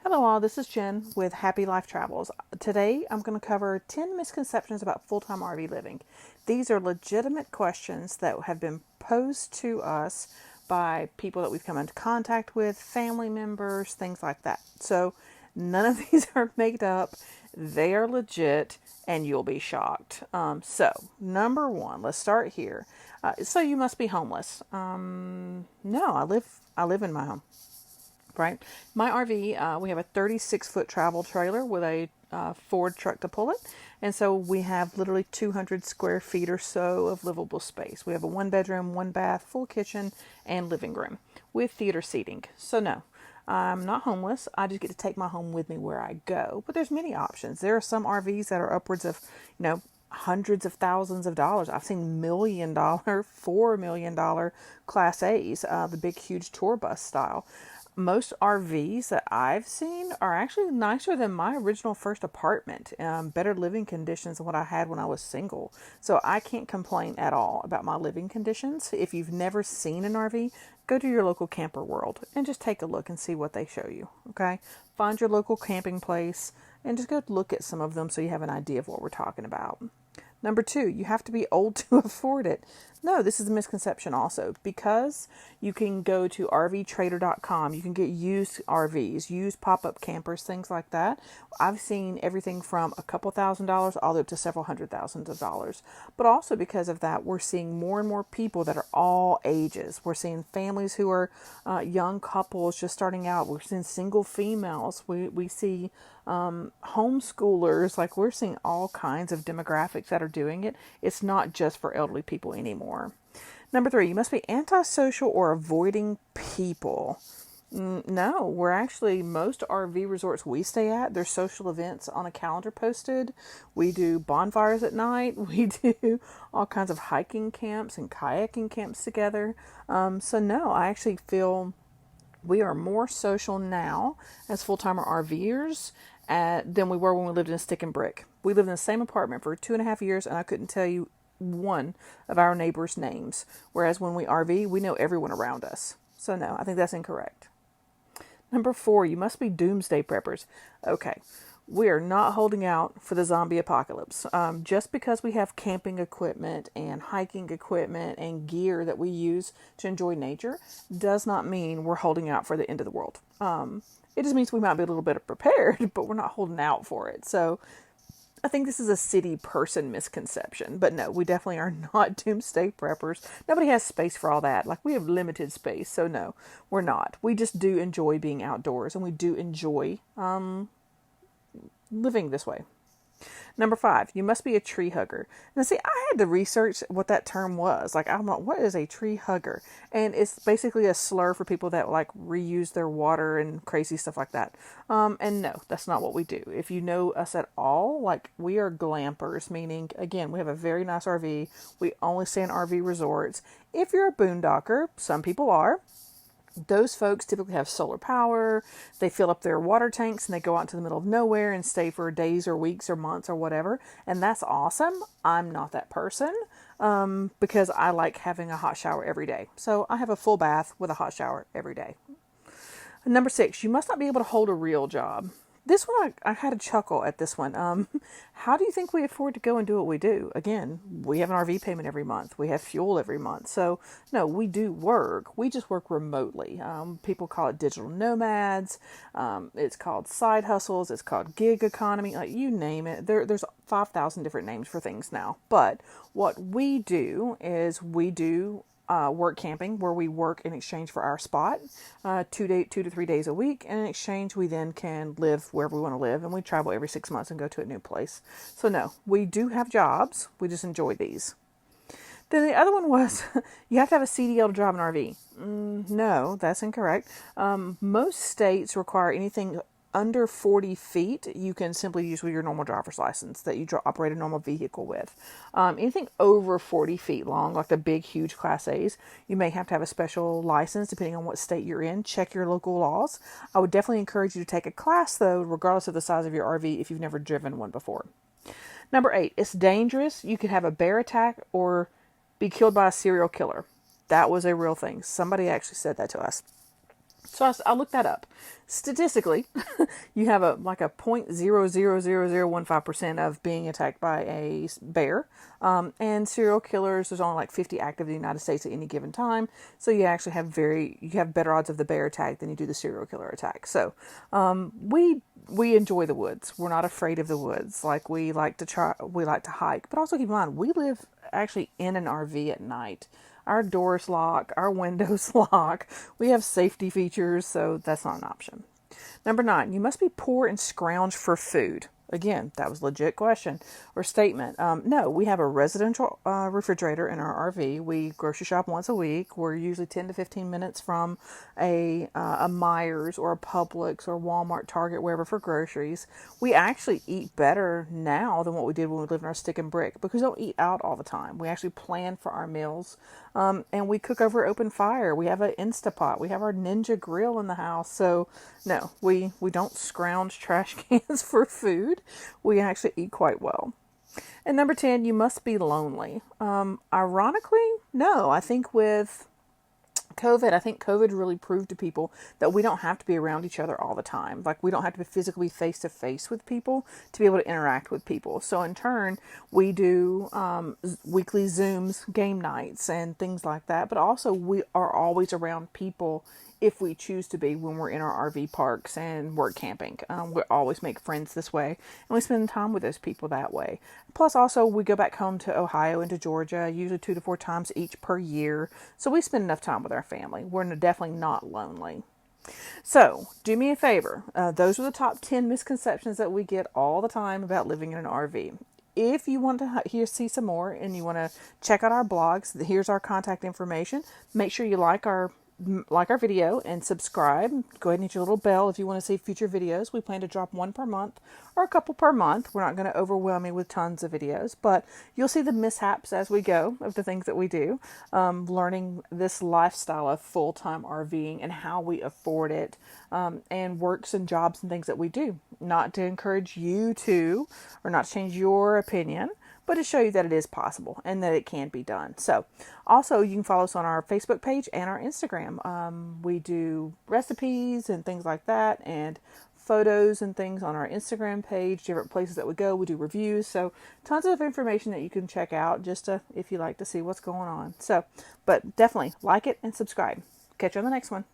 Hello all, this is Jen with Happy Life Travels. Today I'm going to cover 10 misconceptions about full-time RV living. These are legitimate questions that have been posed to us by people that we've come into contact with, family members, things like that. So none of these are made up. They are legit and you'll be shocked. So number one, let's start here. So you must be homeless. No, I live in my home. Right. My RV, we have a 36-foot travel trailer with a Ford truck to pull it. And so we have literally 200 square feet or so of livable space. We have a one bedroom, one bath, full kitchen, and living room with theater seating. So no, I'm not homeless. I just get to take my home with me where I go. But there's many options. There are some RVs that are upwards of, hundreds of thousands of dollars. I've seen $1 million, $4 million Class A's, the big, huge tour bus style. Most RVs that I've seen are actually nicer than my original first apartment. Better living conditions than what I had when I was single. So I can't complain at all about my living conditions. If you've never seen an RV, go to your local camper world and just take a look and see what they show you. Okay? Find your local camping place and just go look at some of them so you have an idea of what we're talking about. Number two, you have to be old to afford it. No, this is a misconception also, because you can go to rvtrader.com. You can get used RVs, used pop-up campers, things like that. I've seen everything from a couple $1,000s all the way up to several $100,000. But also because of that, we're seeing more and more people that are all ages. We're seeing families who are young couples just starting out. We're seeing single females. We see homeschoolers. Like, we're seeing all kinds of demographics that are doing it. It's not just for elderly people anymore. Number three, you must be antisocial or avoiding people. No, we're actually, most RV resorts we stay at, there's social events on a calendar posted. We do bonfires at night. We do all kinds of hiking camps and kayaking camps together. So no, I actually feel we are more social now as full-timer RVers than we were when we lived in stick and brick. We lived in the same apartment for 2.5 years, and I couldn't tell you one of our neighbors' names. Whereas when we RV, we know everyone around us. So no, I think that's incorrect. Number four, you must be doomsday preppers. Okay, we are not holding out for the zombie apocalypse. Just because we have camping equipment and hiking equipment and gear that we use to enjoy nature does not mean we're holding out for the end of the world. It just means we might be a little bit prepared, but we're not holding out for it. So I think this is a city person misconception, but no, we definitely are not doomsday preppers. Nobody has space for all that. Like, we have limited space, so no, we're not. We just do enjoy being outdoors, and we do enjoy living this way. Number five, you must be a tree hugger. Now, see, I had to research what that term was. Like, I'm like, what is a tree hugger? And it's basically a slur for people that like reuse their water and crazy stuff like that. And no, that's not what we do. If you know us at all, like, we are glampers, meaning, again, we have a very nice RV. We only stay in RV resorts. If you're a boondocker, some people are. Those folks typically have solar power. They fill up their water tanks and they go out into the middle of nowhere and stay for days or weeks or months or whatever. And that's awesome. I'm not that person because I like having a hot shower every day. So I have a full bath with a hot shower every day. Number six, you must not be able to hold a real job. This one, I had a chuckle at this one. How do you think we afford to go and do what we do? Again, we have an RV payment every month. We have fuel every month. So, no, we do work. We just work remotely. People call it digital nomads. It's called side hustles. It's called gig economy. Like, you name it. There's 5,000 different names for things now. But what we do is we do work camping, where we work in exchange for our spot 2 to 3 days a week, and in exchange we then can live wherever we want to live, and we travel every 6 months and go to a new place. So no, we do have jobs, we just enjoy these. Then the other one was you have to have a CDL to drive an RV. No, that's incorrect. Most states require anything under 40 feet, you can simply use with your normal driver's license that you operate a normal vehicle with. Anything over 40 feet long, like the big, huge Class A's, you may have to have a special license depending on what state you're in. Check your local laws. I would definitely encourage you to take a class, though, regardless of the size of your RV, if you've never driven one before. Number 8, it's dangerous. You could have a bear attack or be killed by a serial killer. That was a real thing. Somebody actually said that to us. So I looked that up. Statistically, you have a like a 0.0000015% of being attacked by a bear. And serial killers, there's only like 50 active in the United States at any given time. So you actually have you have better odds of the bear attack than you do the serial killer attack. So we enjoy the woods. We're not afraid of the woods. Like we like to hike. But also keep in mind, we live actually in an RV at night. Our doors lock, our windows lock. We have safety features, so that's not an option. Number 9, you must be poor and scrounge for food. Again, that was a legit question or statement. No, we have a residential refrigerator in our RV. We grocery shop once a week. We're usually 10 to 15 minutes from a Myers or a Publix or Walmart, Target, wherever for groceries. We actually eat better now than what we did when we lived in our stick and brick because we don't eat out all the time. We actually plan for our meals. And we cook over open fire. We have an Instapot. We have our Ninja grill in the house. So no, we don't scrounge trash cans for food. We actually eat quite well. And number 10, you must be lonely. Ironically, no. I think with COVID really proved to people that we don't have to be around each other all the time. Like we don't have to be physically face to face with people to be able to interact with people. So in turn, we do weekly Zooms, game nights, and things like that. But also we are always around people if we choose to be when we're in our RV parks and we're camping. We always make friends this way and we spend time with those people that way. Plus also we go back home to Ohio and to Georgia, usually 2 to 4 times each per year. So we spend enough time with our family. We're definitely not lonely. So do me a favor. Those are the top 10 misconceptions that we get all the time about living in an RV. If you want to see some more and you want to check out our blogs, here's our contact information. Make sure you like our video and subscribe. Go ahead and hit your little bell if you want to see future videos. We plan to drop one per month or a couple per month. We're not going to overwhelm you with tons of videos, but you'll see the mishaps as we go of the things that we do, learning this lifestyle of full-time RVing and how we afford it, and works and jobs and things that we do. Not to encourage you to, or not to change your opinion, but to show you that it is possible and that it can be done. So also you can follow us on our Facebook page and our Instagram. We do recipes and things like that and photos and things on our Instagram page, different places that we go. We do reviews. So tons of information that you can check out just if you like to see what's going on. So, but definitely like it and subscribe. Catch you on the next one.